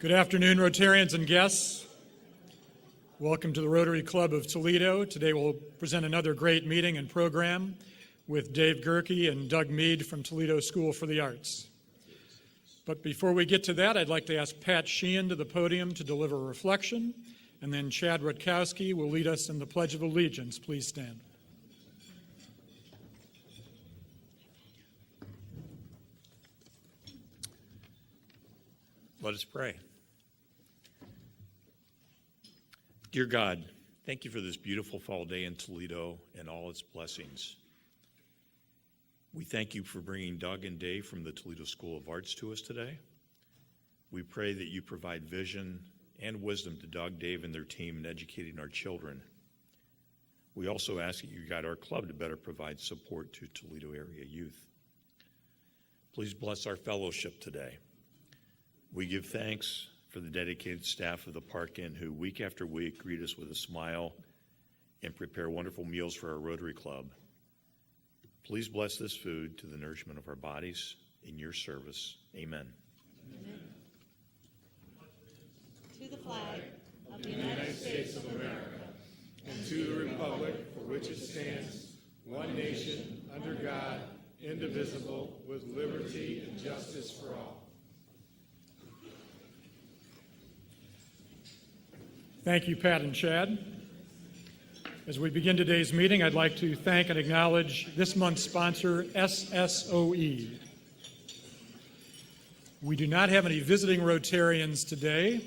Good afternoon, Rotarians and guests. Welcome to the Rotary Club of Toledo. Today we'll present another great meeting and program with Dave Gerke and Doug Mead from Toledo School for the Arts. But before we get to that, I'd like to ask Pat Sheehan to the podium to deliver a reflection, and then Chad Rutkowski will lead us in the Pledge of Allegiance. Please stand. Let us pray. Dear God, thank you for this beautiful fall day in Toledo and all its blessings. We thank you for bringing Doug and Dave from the Toledo School of Arts to us today. We pray that you provide vision and wisdom to Doug, Dave, and their team in educating our children. We also ask that you guide our club to better provide support to Toledo area youth. Please bless our fellowship today. We give thanks for the dedicated staff of the Park Inn who week after week greet us with a smile and prepare wonderful meals for our Rotary Club. Please bless this food to the nourishment of our bodies in your service. Amen. Amen. To the flag of the United States of America and to the republic for which it stands, one nation, under God, indivisible, with liberty and justice for all. Thank you, Pat and Chad. As we begin today's meeting, I'd like to thank and acknowledge this month's sponsor, SSOE. We do not have any visiting Rotarians today,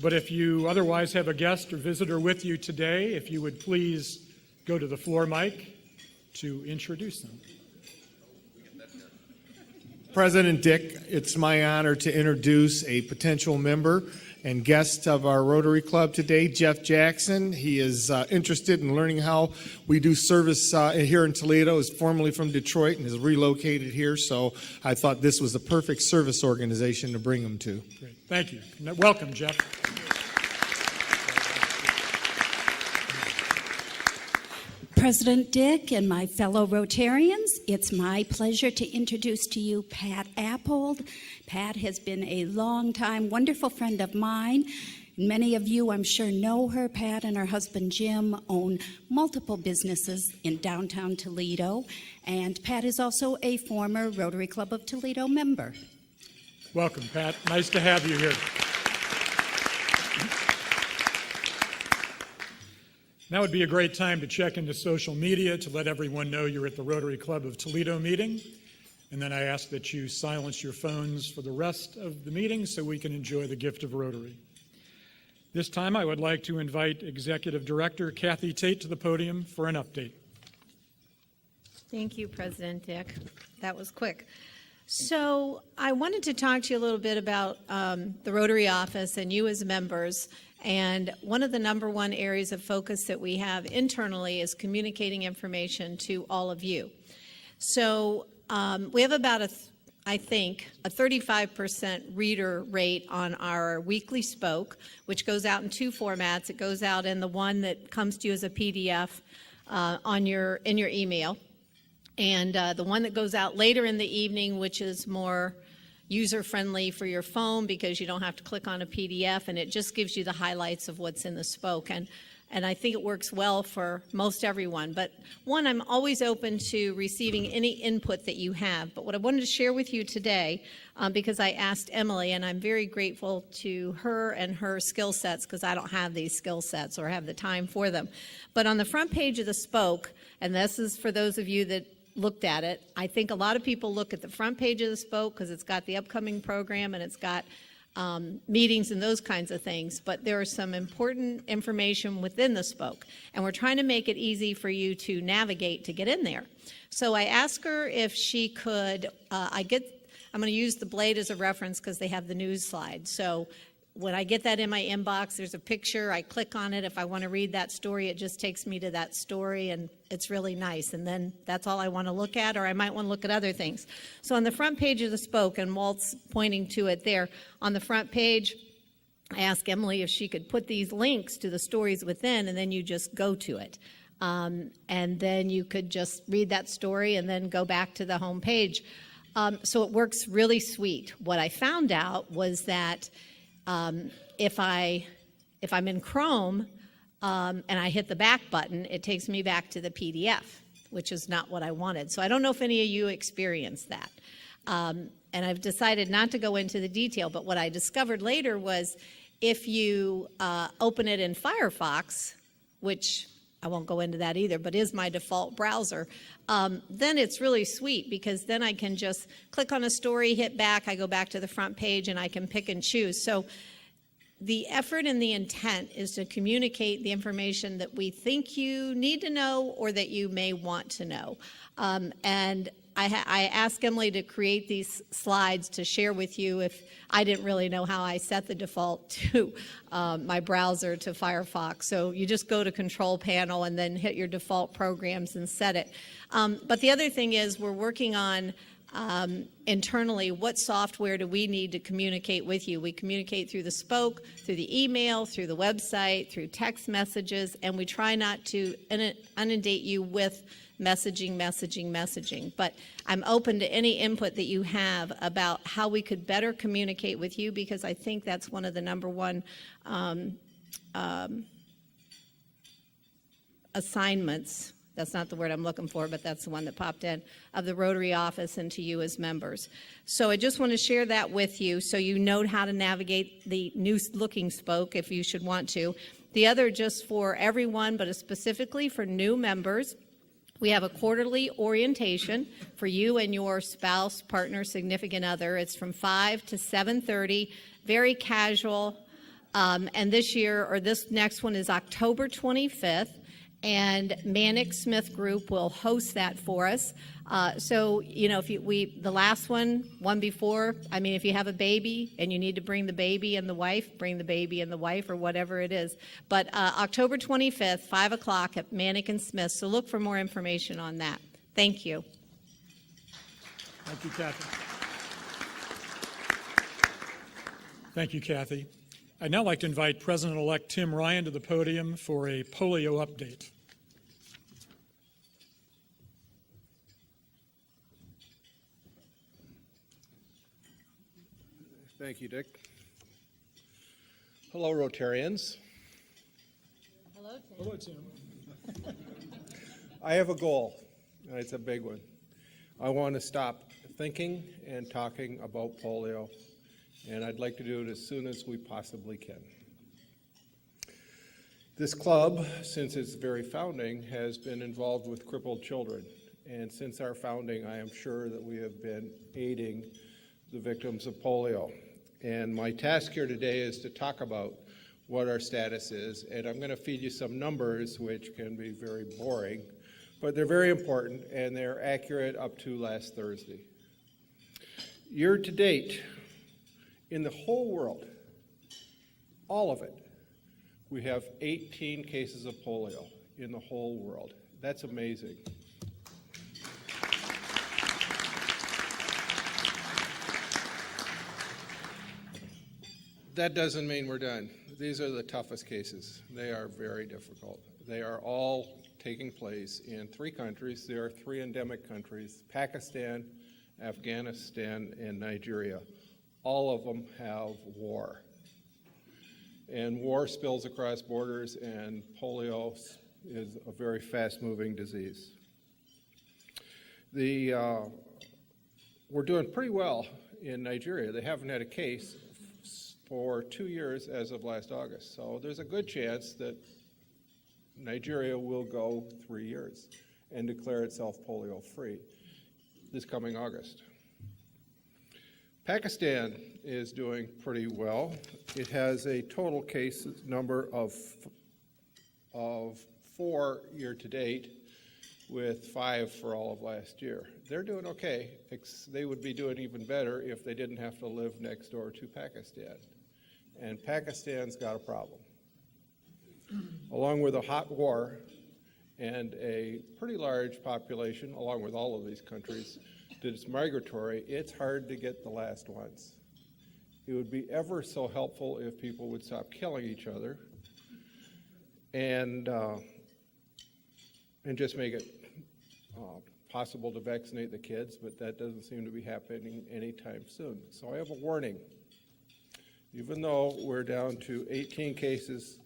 but if you otherwise have a guest or visitor with you today, if you would please go to the floor mic to introduce them. President Dick, it's my honor to introduce a potential member and guest of our Rotary Club today, Jeff Jackson. He is interested in learning how we do service here in Toledo. Is formerly from Detroit and is relocated here, so I thought this was the perfect service organization to bring him to. Great. Thank you. Welcome, Jeff. President Dick and my fellow Rotarians, it's my pleasure to introduce to you Pat Appold. Pat has been a long-time wonderful friend of mine. Many of you, I'm sure, know her. Pat and her husband Jim own multiple businesses in downtown Toledo, and Pat is also a former Rotary Club of Toledo member. Welcome, Pat. Nice to have you here. Now would be a great time to check into social media to let everyone know you're at the Rotary Club of Toledo meeting. And then I ask that you silence your phones for the rest of the meeting so we can enjoy the gift of Rotary. This time I would like to invite Executive Director Kathy Tate to the podium for an update. Thank you, President Dick. That was quick. So I wanted to talk to you a little bit about the Rotary office and you as members. And one of the number one areas of focus that we have internally is communicating information to all of you. So we have about, I think, a 35% reader rate on our weekly spoke, which goes out in two formats. It goes out in the one that comes to you as a PDF in your email, and the one that goes out later in the evening, which is more user-friendly for your phone because you don't have to click on a PDF, and it just gives you the highlights of what's in the spoke. And I think it works well for most everyone. But one, I'm always open to receiving any input that you have. But what I wanted to share with you today, because I asked Emily, and I'm very grateful to her and her skill sets because I don't have these skill sets or have the time for them. But on the front page of the spoke, and this is for those of you that looked at it, I think a lot of people look at the front page of the spoke because it's got the upcoming program and it's got meetings and those kinds of things, but there is some important information within the spoke, and we're trying to make it easy for you to navigate to get in there. So I asked her if she could, I'm going to use the Blade as a reference because they have the news slide. So when I get that in my inbox, there's a picture, I click on it. If I want to read that story, it just takes me to that story, and it's really nice. And then that's all I want to look at, or I might want to look at other things. So on the front page of the spoke, and Walt's pointing to it there, on the front page, I asked Emily if she could put these links to the stories within, and then you just go to it. And then you could just read that story and then go back to the home page. So it works really sweet. What I found out was that If I'm in Chrome and I hit the back button, it takes me back to the PDF, which is not what I wanted. So I don't know if any of you experienced that. And I've decided not to go into the detail, but what I discovered later was if you open it in Firefox, which I won't go into that either, but is my default browser, then it's really sweet because then I can just click on a story, hit back, I go back to the front page, and I can pick and choose. So the effort and the intent is to communicate the information that we think you need to know or that you may want to know. And I asked Emily to create these slides to share with you if I didn't really know how I set the default to my browser to Firefox. So you just go to Control Panel and then hit your default programs and set it. But the other thing is we're working on internally, what software do we need to communicate with you? We communicate through the Spoke, through the email, through the website, through text messages, and we try not to inundate you with messaging. But I'm open to any input that you have about how we could better communicate with you, because I think that's one of the number one assignments. That's not the word I'm looking for, but that's the one that popped in, of the Rotary office and to you as members. So I just want to share that with you so you know how to navigate the new looking Spoke if you should want to. The other, just for everyone, but specifically for new members, we have a quarterly orientation for you and your spouse, partner, significant other. It's from 5 to 7:30, very casual. And this year, or this next one, is October 25th. And Manic Smith Group will host that for us. So, you know, the last one before, I mean, if you have a baby and you need to bring the baby and the wife, bring the baby and the wife or whatever it is. But October 25th, 5 o'clock at Manic and Smith. So look for more information on that. Thank you. Thank you, Kathy. Thank you, Kathy. I'd now like to invite President-elect Tim Ryan to the podium for a polio update. Thank you, Dick. Hello, Rotarians. Hello, Tim. Hello, Tim. I have a goal, and it's a big one. I want to stop thinking and talking about polio, and I'd like to do it as soon as we possibly can. This club, since its very founding, has been involved with crippled children, and since our founding, I am sure that we have been aiding the victims of polio. And my task here today is to talk about what our status is, and I'm going to feed you some numbers which can be very boring, but they're very important and they're accurate up to last Thursday. Year to date, in the whole world, all of it, we have 18 cases of polio in the whole world. That's amazing. That doesn't mean we're done. These are the toughest cases. They are very difficult. They are all taking place in 3 countries. There are 3 endemic countries: Pakistan, Afghanistan, and Nigeria. All of them have war. And war spills across borders, and polio is a very fast-moving disease. We're doing pretty well in Nigeria. They haven't had a case for 2 years as of last August. So there's a good chance that Nigeria will go 3 years and declare itself polio-free this coming August. Pakistan is doing pretty well. It has a total case number of 4 year to date, with 5 for all of last year. They're doing okay. They would be doing even better if they didn't have to live next door to Pakistan. And Pakistan's got a problem. Along with a hot war and a pretty large population, along with all of these countries, that is migratory, it's hard to get the last ones. It would be ever so helpful if people would stop killing each other and just make it possible to vaccinate the kids, but that doesn't seem to be happening anytime soon. So I have a warning. Even though we're down to 18 cases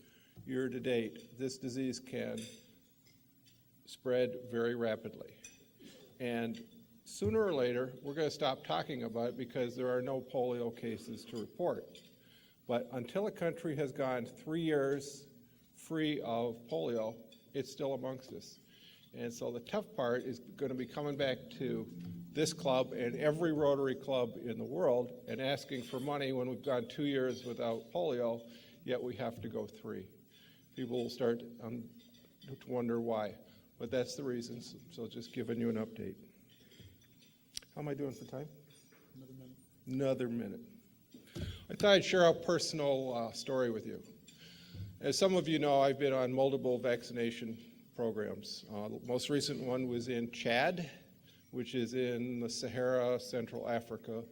year to date, this disease can spread very rapidly. And sooner or later, we're going to stop talking about it because there are no polio cases to report. But until a country has gone 3 years free of polio, it's still amongst us. And so the tough part is going to be coming back to this club and every Rotary club in the world and asking for money when we've gone 2 years without polio, yet we have to go 3. People will start to wonder why. But that's the reasons, so just giving you an update. How am I doing for time? Another minute. I thought I'd share a personal story with you. As some of you know, I've been on multiple vaccination programs. The most recent one was in Chad, which is in the Sahara, Central Africa.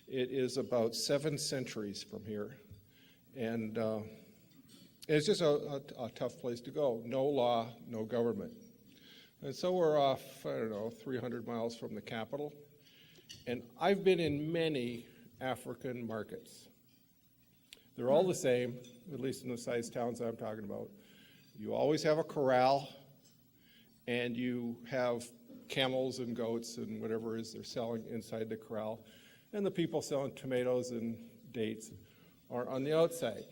It is about 7 centuries from here. And it's just a tough place to go. No law, no government. And so we're off, 300 miles from the capital. And I've been in many African markets. They're all the same, at least in the size towns I'm talking about. You always have a corral, and you have camels and goats and whatever it is they're selling inside the corral. And the people selling tomatoes and dates are on the outside.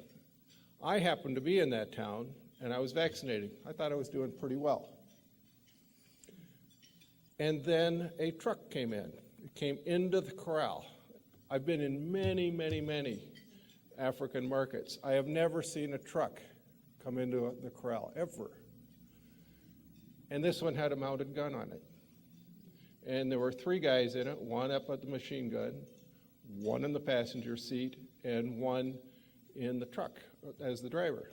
I happened to be in that town, and I was vaccinating. I thought I was doing pretty well. And then a truck came in. It came into the corral. I've been in many, many, many African markets. I have never seen a truck come into the corral, ever. And this one had a mounted gun on it. And there were 3 guys in it, one up at the machine gun, one in the passenger seat, and one in the truck as the driver.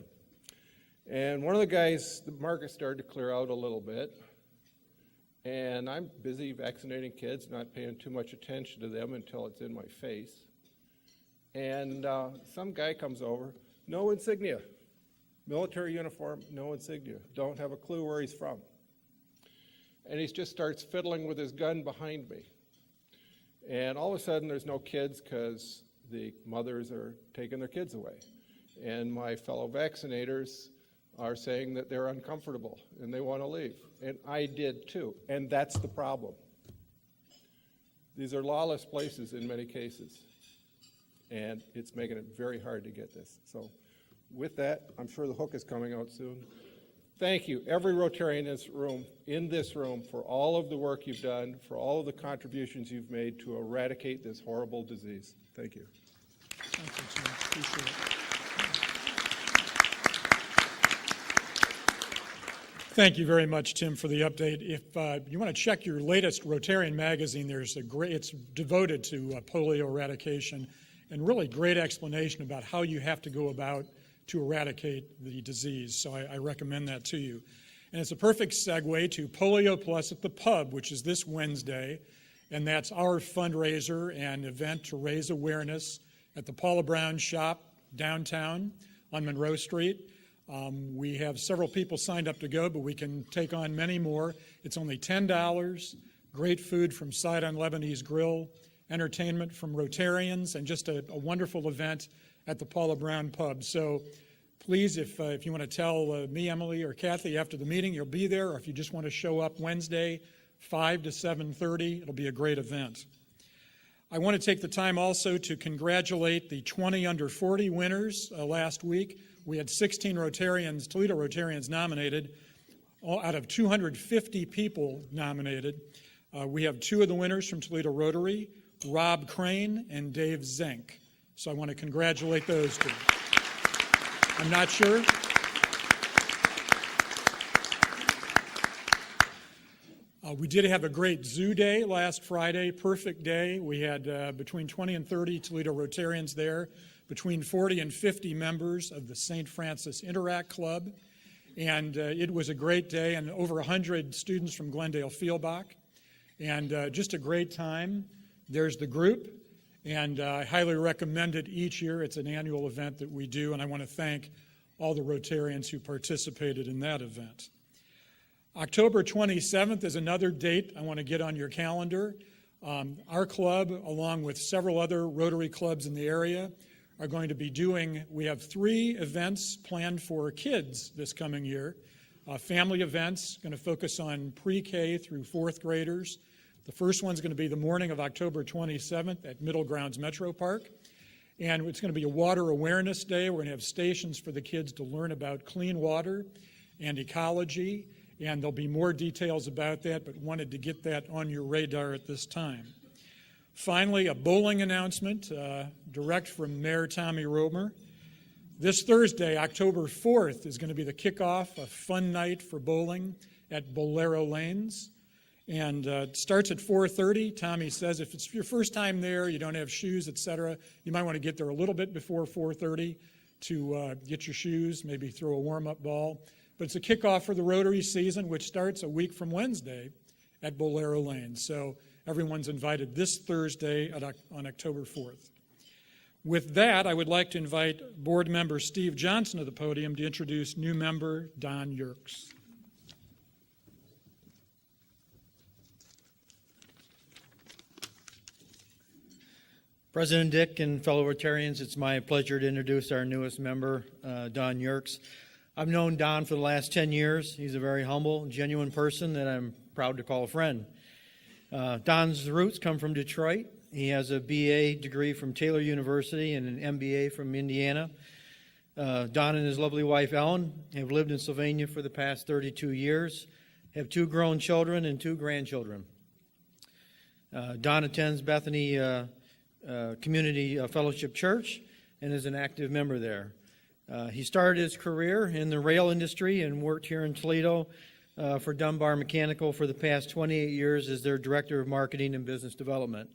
And one of the guys, the market started to clear out a little bit. And I'm busy vaccinating kids, not paying too much attention to them until it's in my face. And some guy comes over, no insignia. Military uniform, no insignia. Don't have a clue where he's from. And he just starts fiddling with his gun behind me. And all of a sudden there's no kids because the mothers are taking their kids away. And my fellow vaccinators are saying that they're uncomfortable and they want to leave. And I did too. And that's the problem. These are lawless places in many cases. And it's making it very hard to get this. So with that, I'm sure the hook is coming out soon. Thank you, every Rotarian in this room, for all of the work you've done, for all of the contributions you've made to eradicate this horrible disease. Thank you. Thank you, Tim. Appreciate it. Thank you very much, Tim, for the update. If you want to check your latest Rotarian magazine, there's it's devoted to polio eradication and really great explanation about how you have to go about to eradicate the disease. So I recommend that to you. And it's a perfect segue to Polio Plus at the Pub, which is this Wednesday. And that's our fundraiser and event to raise awareness at the Paula Brown Shop downtown on Monroe Street. We have several people signed up to go, but we can take on many more. It's only $10, great food from Side on Lebanese Grill, entertainment from Rotarians, and just a wonderful event at the Paula Brown Pub. So please, if you want to tell me, Emily, or Kathy after the meeting, you'll be there, or if you just want to show up Wednesday, 5 to 7:30, it'll be a great event. I want to take the time also to congratulate the 20 under 40 winners last week. We had 16 Rotarians, Toledo Rotarians nominated, out of 250 people nominated. We have 2 of the winners from Toledo Rotary, Rob Crane and Dave Zink. So I want to congratulate those 2. I'm not sure. We did have a great zoo day last Friday, perfect day. We had between 20 and 30 Toledo Rotarians there, between 40 and 50 members of the St. Francis Interact Club. And it was a great day, and over 100 students from Glendale Fieldbach. And just a great time. There's the group, and I highly recommend it each year. It's an annual event that we do, and I want to thank all the Rotarians who participated in that event. October 27th is another date I want to get on your calendar. Our club, along with several other Rotary clubs in the area, are going to be doing, we have 3 events planned for kids this coming year. Family events, going to focus on pre-K through 4th graders. The first one's going to be the morning of October 27th at Middle Grounds Metro Park. And it's going to be a water awareness day. We're going to have stations for the kids to learn about clean water and ecology. And there'll be more details about that, but wanted to get that on your radar at this time. Finally, a bowling announcement, direct from Mayor Tommy Romer. This Thursday, October 4th, is going to be the kickoff, a fun night for bowling at Bolero Lanes. And it starts at 4:30. Tommy says if it's your first time there, you don't have shoes, etc., you might want to get there a little bit before 4:30 to get your shoes, maybe throw a warm-up ball. But it's a kickoff for the Rotary season, which starts a week from Wednesday at Bolero Lanes. So everyone's invited this Thursday on October 4th. With that, I would like to invite board member Steve Johnson to the podium to introduce new member Don Yerkes. President Dick and fellow Rotarians, it's my pleasure to introduce our newest member, Don Yerkes. I've known Don for the last 10 years. He's a very humble, genuine person that I'm proud to call a friend. Don's roots come from Detroit. He has a BA degree from Taylor University and an MBA from Indiana. Don and his lovely wife, Ellen, have lived in Sylvania for the past 32 years, have 2 grown children and 2 grandchildren. Don attends Bethany Community Fellowship Church and is an active member there. He started his career in the rail industry and worked here in Toledo for Dunbar Mechanical for the past 28 years as their Director of Marketing and Business Development.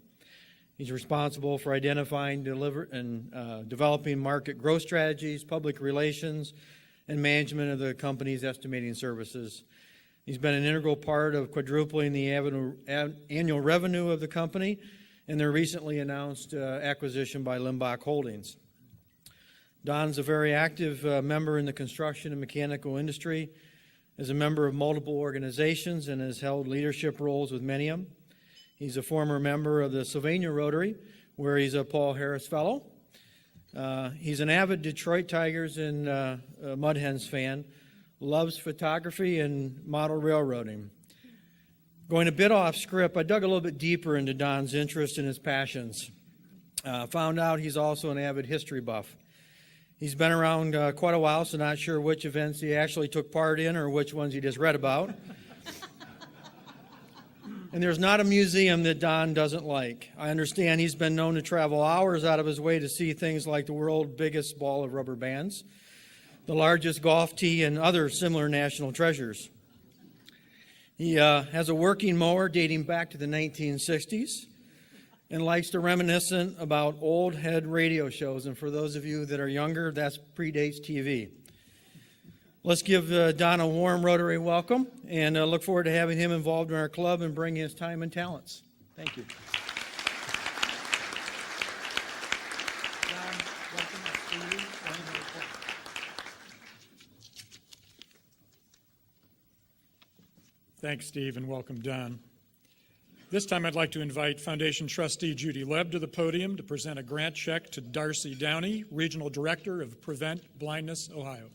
He's responsible for identifying, developing market growth strategies, public relations, and management of the company's estimating services. He's been an integral part of quadrupling the annual revenue of the company and their recently announced acquisition by Limbach Holdings. Don's a very active member in the construction and mechanical industry, is a member of multiple organizations, and has held leadership roles with many of them. He's a former member of the Sylvania Rotary, where he's a Paul Harris Fellow. He's an avid Detroit Tigers and Mud Hens fan, loves photography and model railroading. Going a bit off script, I dug a little bit deeper into Don's interest and his passions. Found out he's also an avid history buff. He's been around quite a while, so not sure which events he actually took part in or which ones he just read about. And there's not a museum that Don doesn't like. I understand he's been known to travel hours out of his way to see things like the world's biggest ball of rubber bands, the largest golf tee, and other similar national treasures. He has a working mower dating back to the 1960s and likes to reminisce about old head radio shows. And for those of you that are younger, that predates TV. Let's give Don a warm Rotary welcome and look forward to having him involved in our club and bring his time and talents. Thank you. Thanks, Steve, and welcome, Don. This time I'd like to invite Foundation Trustee Judy Lebb to the podium to present a grant check to Darcy Downey, Regional Director of Prevent Blindness, Ohio.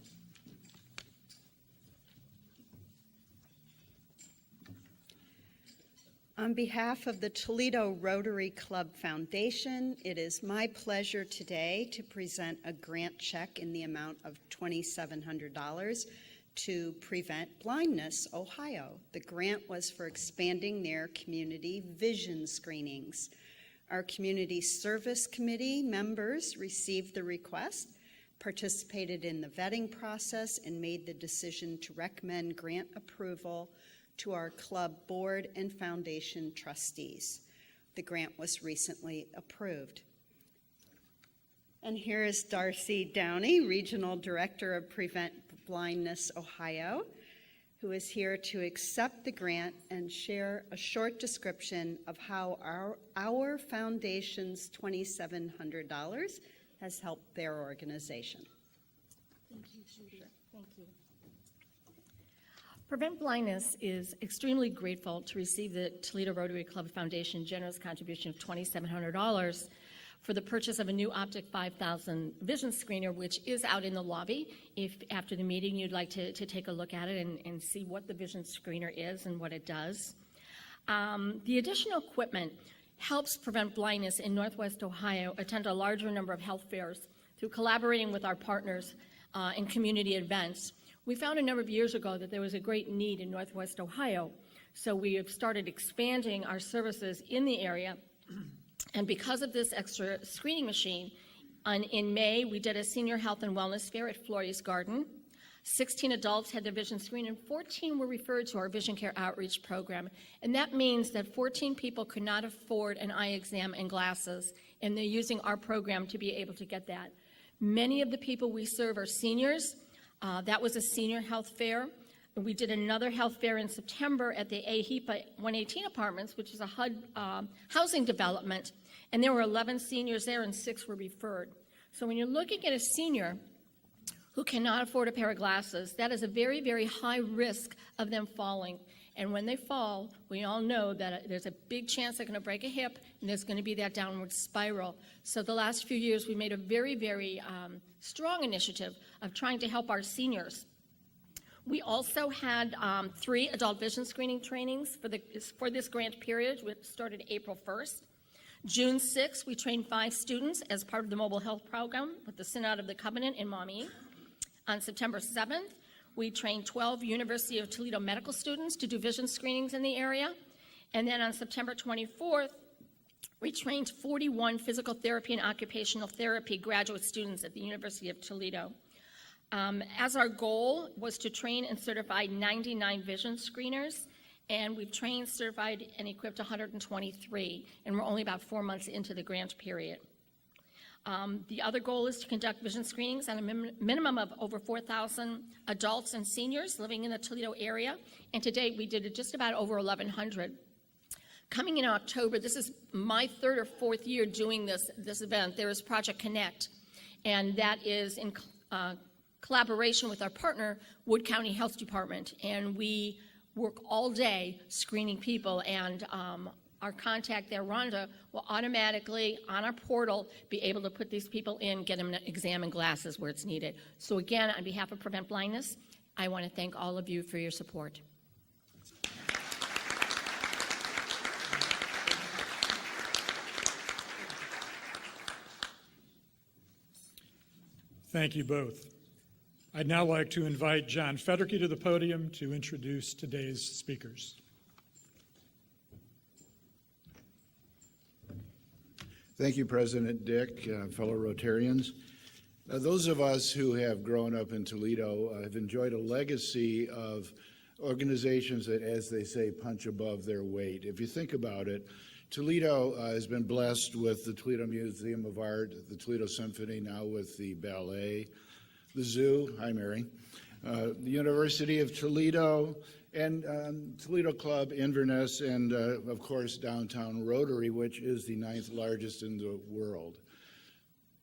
On behalf of the Toledo Rotary Club Foundation, it is my pleasure today to present a grant check in the amount of $2,700 to Prevent Blindness, Ohio. The grant was for expanding their community vision screenings. Our Community Service Committee members received the request, participated in the vetting process, and made the decision to recommend grant approval to our club board and foundation trustees. The grant was recently approved. And here is Darcy Downey, Regional Director of Prevent Blindness, Ohio, who is here to accept the grant and share a short description of how our foundation's $2,700 has helped their organization. Thank you, Judy. Thank you. Prevent Blindness is extremely grateful to receive the Toledo Rotary Club Foundation generous contribution of $2,700 for the purchase of a new Optic 5000 vision screener, which is out in the lobby. If after the meeting you'd like to take a look at it and see what the vision screener is and what it does. The additional equipment helps prevent blindness in Northwest Ohio attend a larger number of health fairs through collaborating with our partners in community events. We found a number of years ago that there was a great need in Northwest Ohio, so we have started expanding our services in the area. And because of this extra screening machine, in May we did a senior health and wellness fair at Florey's Garden. 16 adults had their vision screened and 14 were referred to our vision care outreach program. And that means that 14 people could not afford an eye exam and glasses, and they're using our program to be able to get that. Many of the people we serve are seniors. That was a senior health fair. We did another health fair in September at the AHIPA 118 apartments, which is a HUD housing development, and there were 11 seniors there and 6 were referred. So when you're looking at a senior who cannot afford a pair of glasses, that is a very, very high risk of them falling. And when they fall, we all know that there's a big chance they're going to break a hip and there's going to be that downward spiral. So the last few years we made a very, very strong initiative of trying to help our seniors. We also had 3 adult vision screening trainings for this grant period, which started April 1st. June 6th, we trained 5 students as part of the mobile health program with the Synod of the Covenant in Maumee. On September 7th, we trained 12 University of Toledo medical students to do vision screenings in the area. And then on September 24th, we trained 41 physical therapy and occupational therapy graduate students at the University of Toledo. As our goal was to train and certify 99 vision screeners, and we've trained, certified, and equipped 123, and we're only about 4 months into the grant period. The other goal is to conduct vision screenings on a minimum of over 4,000 adults and seniors living in the Toledo area, and to date we did just about over 1,100. Coming in October, this is my 3rd or 4th year doing this event. There is Project Connect, and that is in collaboration with our partner, Wood County Health Department, and we work all day screening people, and our contact there, Rhonda, will automatically, on our portal, be able to put these people in, get them an exam and glasses where it's needed. So again, on behalf of Prevent Blindness, I want to thank all of you for your support. Thank you both. I'd now like to invite John Federke to the podium to introduce today's speakers. Thank you, President Dick, fellow Rotarians. Those of us who have grown up in Toledo have enjoyed a legacy of organizations that, as they say, punch above their weight. If you think about it, Toledo has been blessed with the Toledo Museum of Art, the Toledo Symphony, now with the ballet, the zoo, hi Mary, the University of Toledo, and Toledo Club, Inverness, and of course downtown Rotary, which is the 9th largest in the world.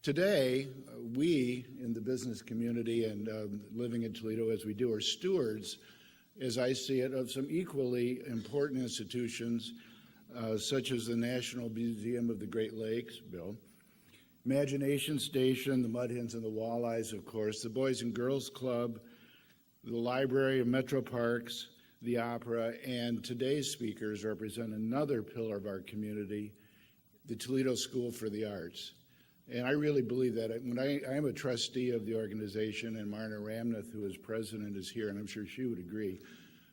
Today, we in the business community and living in Toledo as we do are stewards, as I see it, of some equally important institutions such as the National Museum of the Great Lakes, Bill, Imagination Station, the Mud Hens and the Walleyes, of course, the Boys and Girls Club, the Library of Metro Parks, the Opera, and today's speakers represent another pillar of our community, the Toledo School for the Arts. And I really believe that. When I am a trustee of the organization, and Marna Ramnath, who is president, is here, and I'm sure she would agree.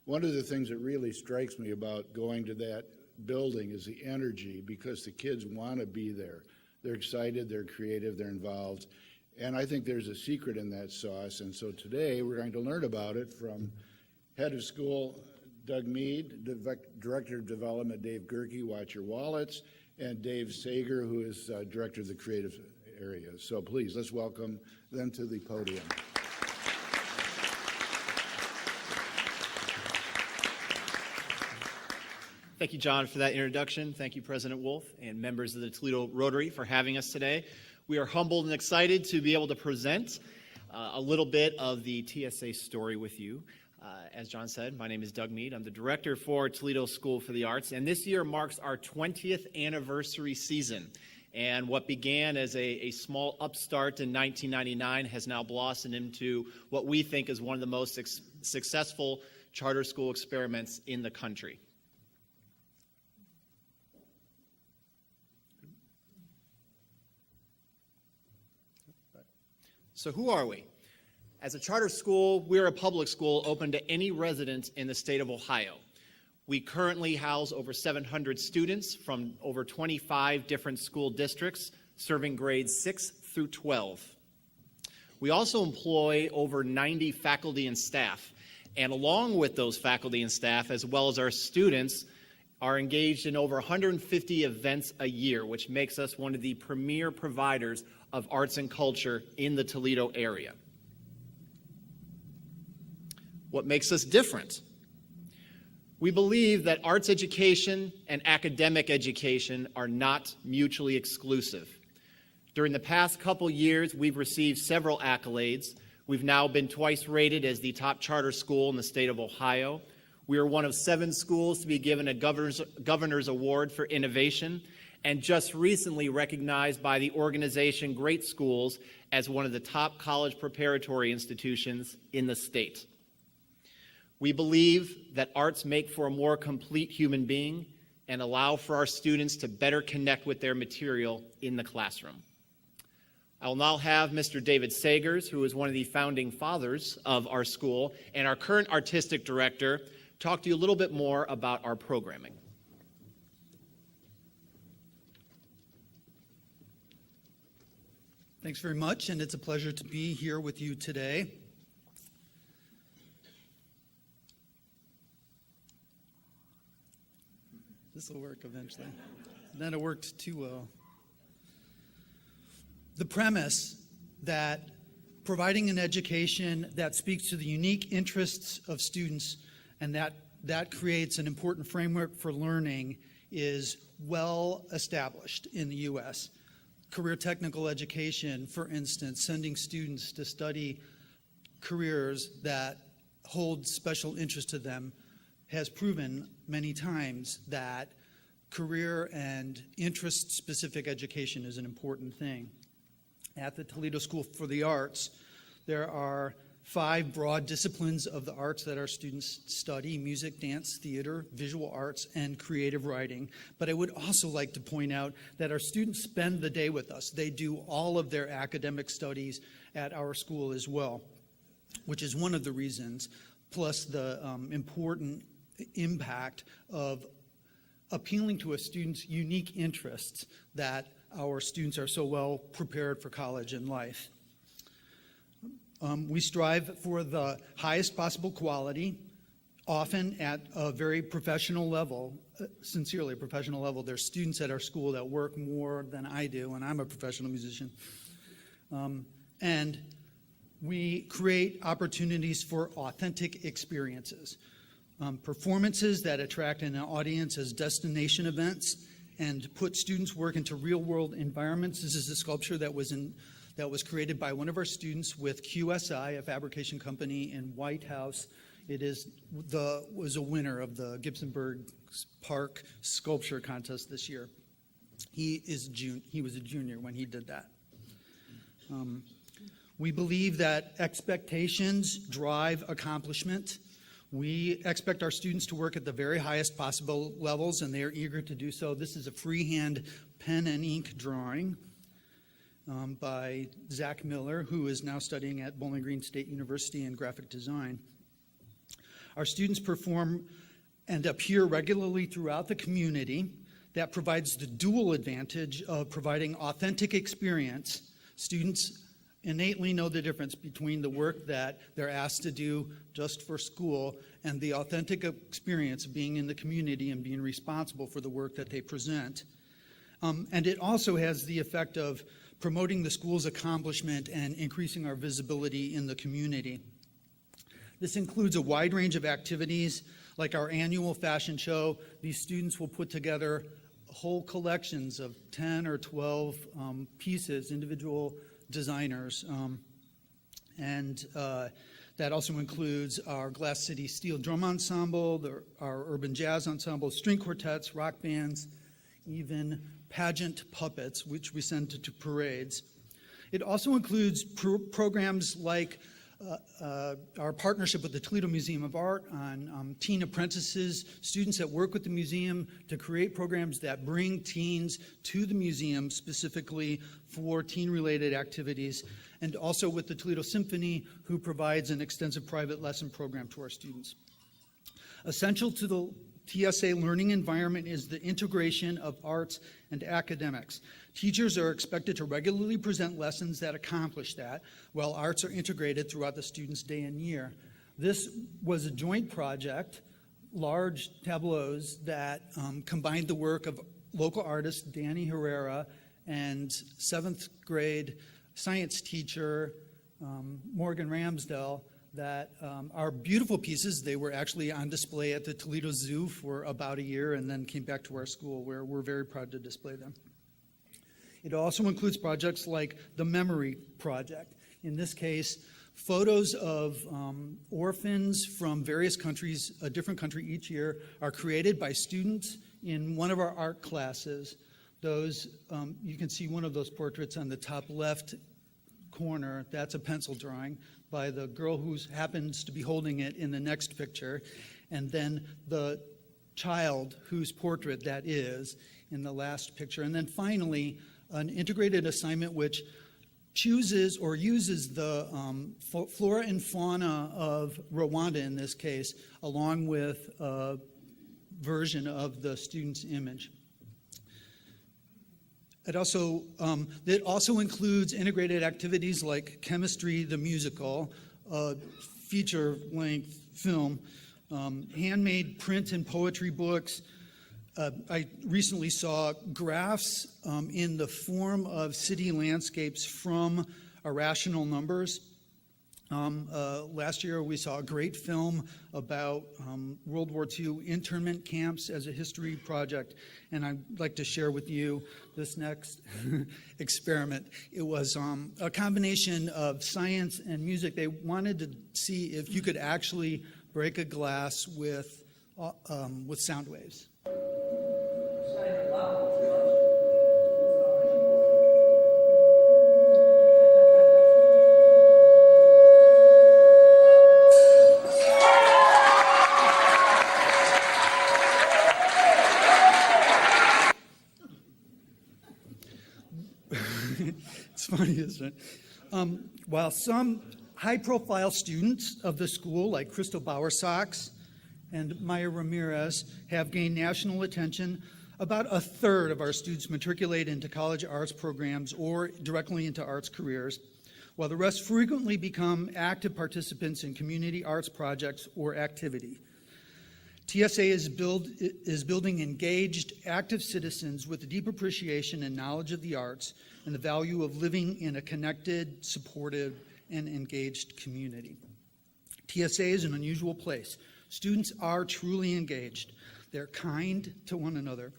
One of the things that really strikes me about going to that building is the energy, because the kids want to be there. They're excited, they're creative, they're involved. And I think there's a secret in that sauce. And so today we're going to learn about it from Head of School Doug Mead, Director of Development Dave Gerke, watch your wallets, and Dave Sager, who is Director of the Creative Area. So please, let's welcome them to the podium. Thank you, John, for that introduction. Thank you, President Wolf, and members of the Toledo Rotary for having us today. We are humbled and excited to be able to present a little bit of the TSA story with you. As John said, my name is Doug Mead. I'm the director for Toledo School for the Arts, and this year marks our 20th anniversary season. And what began as a small upstart in 1999 has now blossomed into what we think is one of the most successful charter school experiments in the country. So who are we? As a charter school, we're a public school open to any resident in the state of Ohio. We currently house over 700 students from over 25 different school districts, serving grades 6 through 12. We also employ over 90 faculty and staff, and along with those faculty and staff, as well as our students, are engaged in over 150 events a year, which makes us one of the premier providers of arts and culture in the Toledo area. What makes us different? We believe that arts education and academic education are not mutually exclusive. During the past couple years, we've received several accolades. We've now been twice rated as the top charter school in the state of Ohio. We are one of 7 schools to be given a Governor's Award for Innovation, and just recently recognized by the organization Great Schools as one of the top college preparatory institutions in the state. We believe that arts make for a more complete human being and allow for our students to better connect with their material in the classroom. I will now have Mr. David Sagers, who is one of the founding fathers of our school and our current artistic director, talk to you a little bit more about our programming. Thanks very much, and it's a pleasure to be here with you today. This will work eventually. Then it worked too well. The premise that providing an education that speaks to the unique interests of students and that creates an important framework for learning is well established in the U.S. Career technical education, for instance, sending students to study careers that hold special interest to them, has proven many times that career and interest-specific education is an important thing. At the Toledo School for the Arts, there are 5 broad disciplines of the arts that our students study: music, dance, theater, visual arts, and creative writing. But I would also like to point out that our students spend the day with us. They do all of their academic studies at our school as well, which is one of the reasons, plus the important impact of appealing to a student's unique interests, that our students are so well prepared for college and life. We strive for the highest possible quality, often at a very professional level, sincerely a professional level. There's students at our school that work more than I do, and I'm a professional musician. And we create opportunities for authentic experiences. Performances that attract an audience as destination events and put students' work into real-world environments. This is a sculpture that was created by one of our students with QSI, a fabrication company in White House. It was a winner of the Gibsonburg Park Sculpture Contest this year. He was a junior when he did that. We believe that expectations drive accomplishment. We expect our students to work at the very highest possible levels, and they are eager to do so. This is a freehand pen and ink drawing by Zach Miller, who is now studying at Bowling Green State University in graphic design. Our students perform and appear regularly throughout the community. That provides the dual advantage of providing authentic experience. Students innately know the difference between the work that they're asked to do just for school and the authentic experience of being in the community and being responsible for the work that they present. And it also has the effect of promoting the school's accomplishment and increasing our visibility in the community. This includes a wide range of activities like our annual fashion show. These students will put together whole collections of 10 or 12 pieces, individual designers, and that also includes our Glass City Steel Drum Ensemble, our Urban Jazz Ensemble, string quartets, rock bands, even pageant puppets, which we send to parades. It also includes programs like our partnership with the Toledo Museum of Art on teen apprentices, students that work with the museum to create programs that bring teens to the museum specifically for teen-related activities, and also with the Toledo Symphony, who provides an extensive private lesson program to our students. Essential to the TSA learning environment is the integration of arts and academics. Teachers are expected to regularly present lessons that accomplish that, while arts are integrated throughout the student's day and year. This was a joint project, large tableaus that combined the work of local artist Danny Herrera and 7th grade science teacher Morgan Ramsdell, that are beautiful pieces. They were actually on display at the Toledo Zoo for about a year and then came back to our school, where we're very proud to display them. It also includes projects like the Memory Project. In this case, photos of orphans from various countries, a different country each year, are created by students in one of our art classes. Those, you can see one of those portraits on the top left corner. That's a pencil drawing by the girl who happens to be holding it in the next picture, and then the child whose portrait that is in the last picture. And then finally, an integrated assignment which chooses or uses the flora and fauna of Rwanda in this case, along with a version of the student's image. It also includes integrated activities like Chemistry the Musical, a feature-length film, handmade print and poetry books. I recently saw graphs in the form of city landscapes from irrational numbers. Last year we saw a great film about World War II internment camps as a history project, and I'd like to share with you this next experiment. It was a combination of science and music. They wanted to see if you could actually break a glass with sound waves. It's funny, isn't it? While some high-profile students of the school, like Crystal Bowersox and Maya Ramirez, have gained national attention, about a third of our students matriculate into college arts programs or directly into arts careers, while the rest frequently become active participants in community arts projects or activity. TSA is building engaged, active citizens with a deep appreciation and knowledge of the arts and the value of living in a connected, supportive, and engaged community. TSA is an unusual place. Students are truly engaged. They're kind to one another.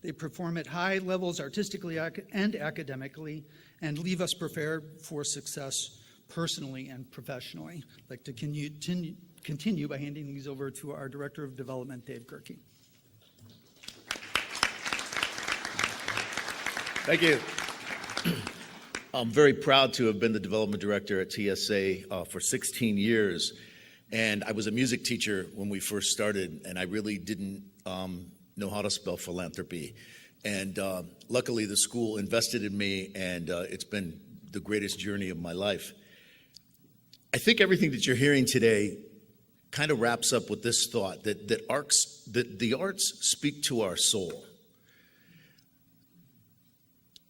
They perform at high levels artistically and academically and leave us prepared for success personally and professionally. I'd like to continue by handing these over to our Director of Development, Dave Gerke. Thank you. I'm very proud to have been the development director at TSA for 16 years. And I was a music teacher when we first started, and I really didn't know how to spell philanthropy. And luckily, the school invested in me, and it's been the greatest journey of my life. I think everything that you're hearing today kind of wraps up with this thought, that the arts speak to our soul.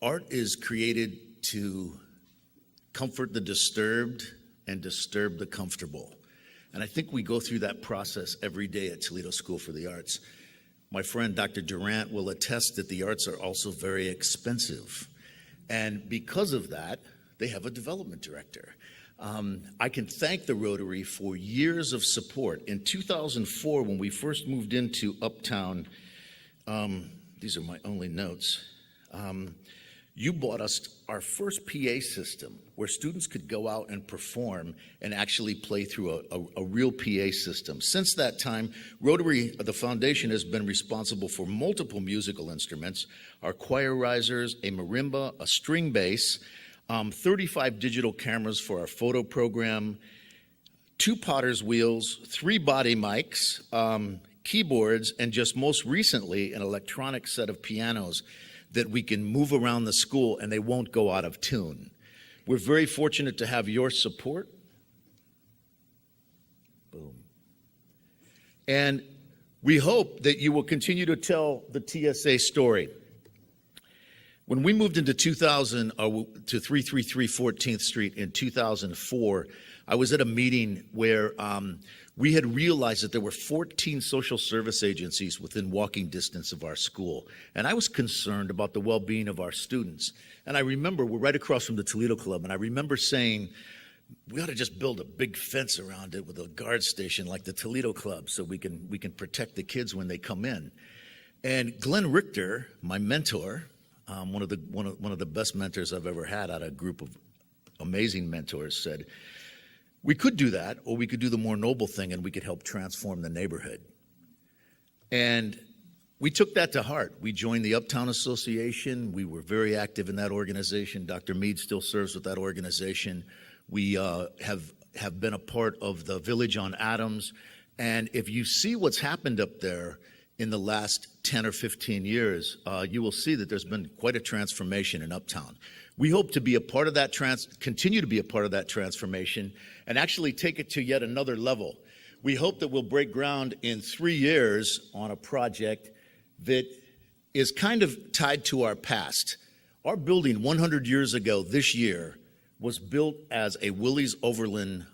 Art is created to comfort the disturbed and disturb the comfortable. And I think we go through that process every day at Toledo School for the Arts. My friend Dr. Durant will attest that the arts are also very expensive. And because of that, they have a development director. I can thank the Rotary for years of support. In 2004, when we first moved into Uptown, these are my only notes, you bought us our first PA system where students could go out and perform and actually play through a real PA system. Since that time, Rotary, the foundation, has been responsible for multiple musical instruments, our choir risers, a marimba, a string bass, 35 digital cameras for our photo program, 2 potter's wheels, 3 body mics, keyboards, and just most recently, an electronic set of pianos that we can move around the school and they won't go out of tune. We're very fortunate to have your support. Boom. And we hope that you will continue to tell the TSA story. When we moved into 2000 to 333 14th Street in 2004, I was at a meeting where we had realized that there were 14 social service agencies within walking distance of our school. And I was concerned about the well-being of our students. And I remember, we're right across from the Toledo Club, and I remember saying, we ought to just build a big fence around it with a guard station like the Toledo Club so we can protect the kids when they come in. And Glenn Richter, my mentor, one of the best mentors I've ever had out of a group of amazing mentors, said, we could do that, or we could do the more noble thing, and we could help transform the neighborhood. And we took that to heart. We joined the Uptown Association. We were very active in that organization. Dr. Mead still serves with that organization. We have been a part of the Village on Adams. And if you see what's happened up there in the last 10 or 15 years, you will see that there's been quite a transformation in Uptown. We hope to be a part of that, continue to be a part of that transformation, and actually take it to yet another level. We hope that we'll break ground in 3 years on a project that is kind of tied to our past. Our building 100 years ago this year was built as a Willys Overland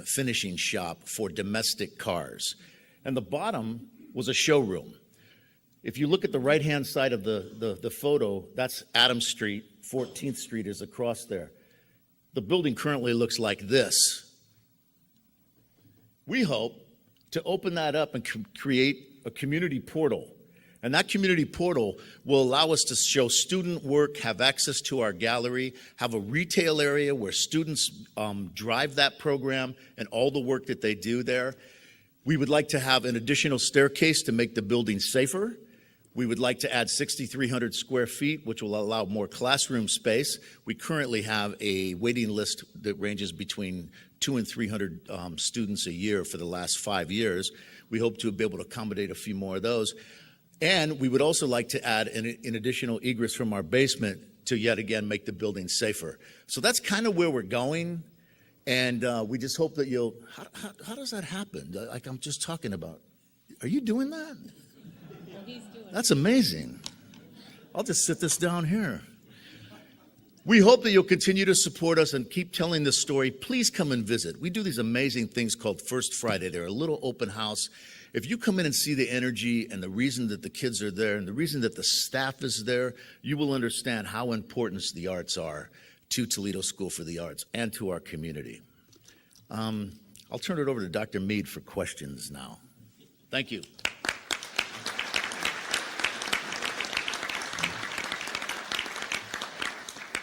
finishing shop for domestic cars. And the bottom was a showroom. If you look at the right-hand side of the photo, that's Adams Street. 14th Street is across there. The building currently looks like this. We hope to open that up and create a community portal. And that community portal will allow us to show student work, have access to our gallery, have a retail area where students drive that program and all the work that they do there. We would like to have an additional staircase to make the building safer. We would like to add 6,300 square feet, which will allow more classroom space. We currently have a waiting list that ranges between 200 and 300 students a year for the last 5 years. We hope to be able to accommodate a few more of those. And we would also like to add an additional egress from our basement to yet again make the building safer. So that's kind of where we're going. And we just hope that you'll, how does that happen? Like I'm just talking about. Are you doing that? That's amazing. I'll just sit this down here. We hope that you'll continue to support us and keep telling this story. Please come and visit. We do these amazing things called First Friday. They're a little open house. If you come in and see the energy and the reason that the kids are there and the reason that the staff is there, you will understand how important the arts are to Toledo School for the Arts and to our community. I'll turn it over to Dr. Mead for questions now. Thank you.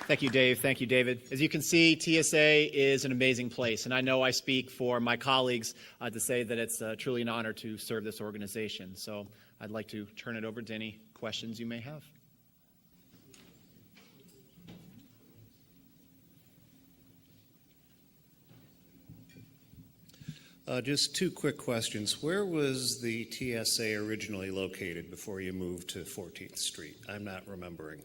Thank you, Dave. Thank you, David. As you can see, TSA is an amazing place, and I know I speak for my colleagues to say that it's truly an honor to serve this organization. So I'd like to turn it over to any questions you may have. Just 2 quick questions. Where was the TSA originally located before you moved to 14th Street? I'm not remembering.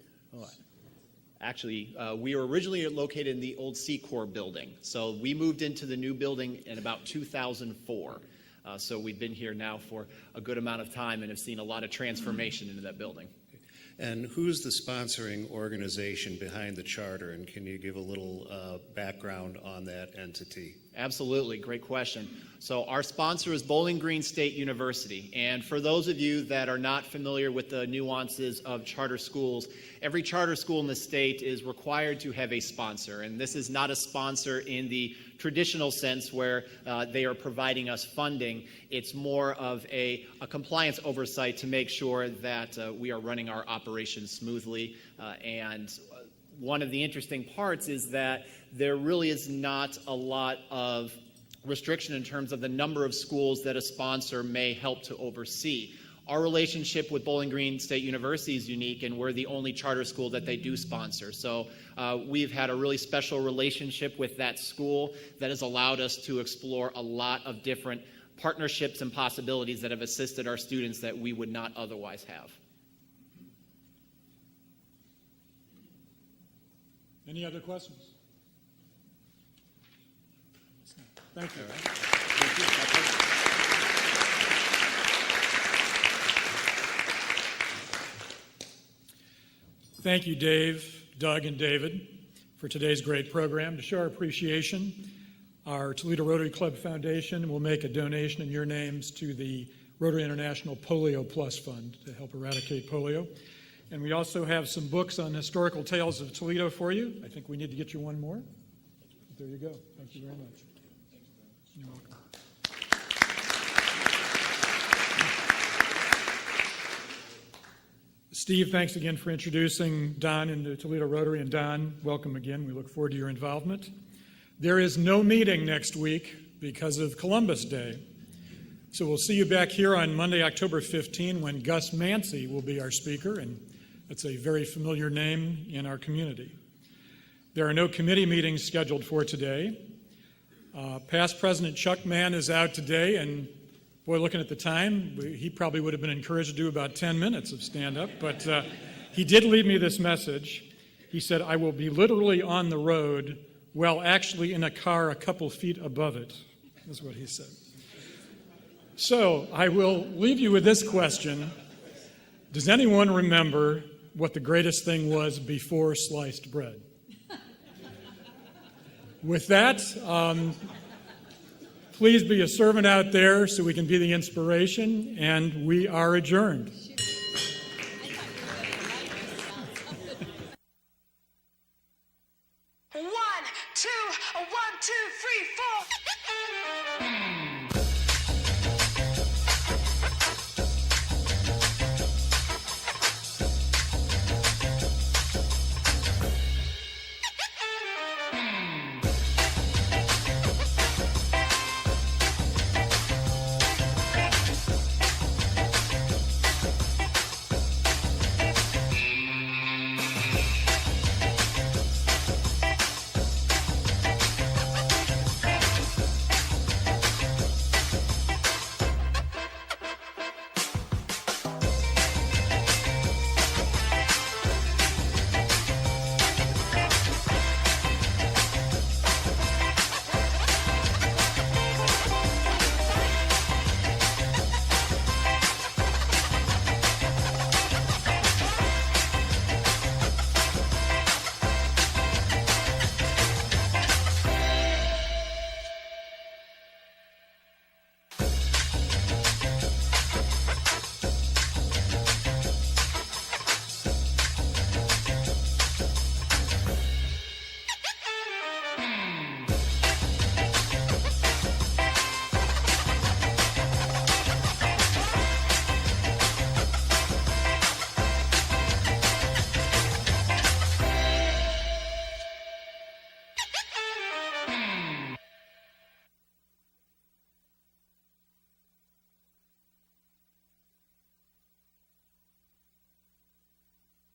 Actually, we were originally located in the old C-Corps building. So we moved into the new building in about 2004. So we've been here now for a good amount of time and have seen a lot of transformation into that building. And who's the sponsoring organization behind the charter? And can you give a little background on that entity? Absolutely. Great question. So our sponsor is Bowling Green State University. And for those of you that are not familiar with the nuances of charter schools, every charter school in the state is required to have a sponsor. And this is not a sponsor in the traditional sense where they are providing us funding. It's more of a compliance oversight to make sure that we are running our operations smoothly and one of the interesting parts is that there really is not a lot of restriction in terms of the number of schools that a sponsor may help to oversee. Our relationship with Bowling Green State University is unique, and we're the only charter school that they do sponsor. So we've had a really special relationship with that school that has allowed us to explore a lot of different partnerships and possibilities that have assisted our students that we would not otherwise have. Any other questions? Thank you. Thank you, Dave, Doug, and David, for today's great program. To show our appreciation, our Toledo Rotary Club Foundation will make a donation in your names to the Rotary International Polio Plus Fund to help eradicate polio. And we also have some books on historical tales of Toledo for you. I think we need to get you one more. There you go. Thank you very much. You're welcome. Steve, thanks again for introducing Don into Toledo Rotary. And Don, welcome again. We look forward to your involvement. There is no meeting next week because of Columbus Day. So we'll see you back here on Monday, October 15, when Gus Mancy will be our speaker, and that's a very familiar name in our community. There are no committee meetings scheduled for today. Past President Chuck Mann is out today, and boy, looking at the time, he probably would have been encouraged to do about 10 minutes of stand-up, but he did leave me this message. He said, "I will be literally on the road, well, actually in a car a couple feet above it." That's what he said. So I will leave you with this question. Does anyone remember what the greatest thing was before sliced bread? With that, please be a servant out there so we can be the inspiration, and we are adjourned.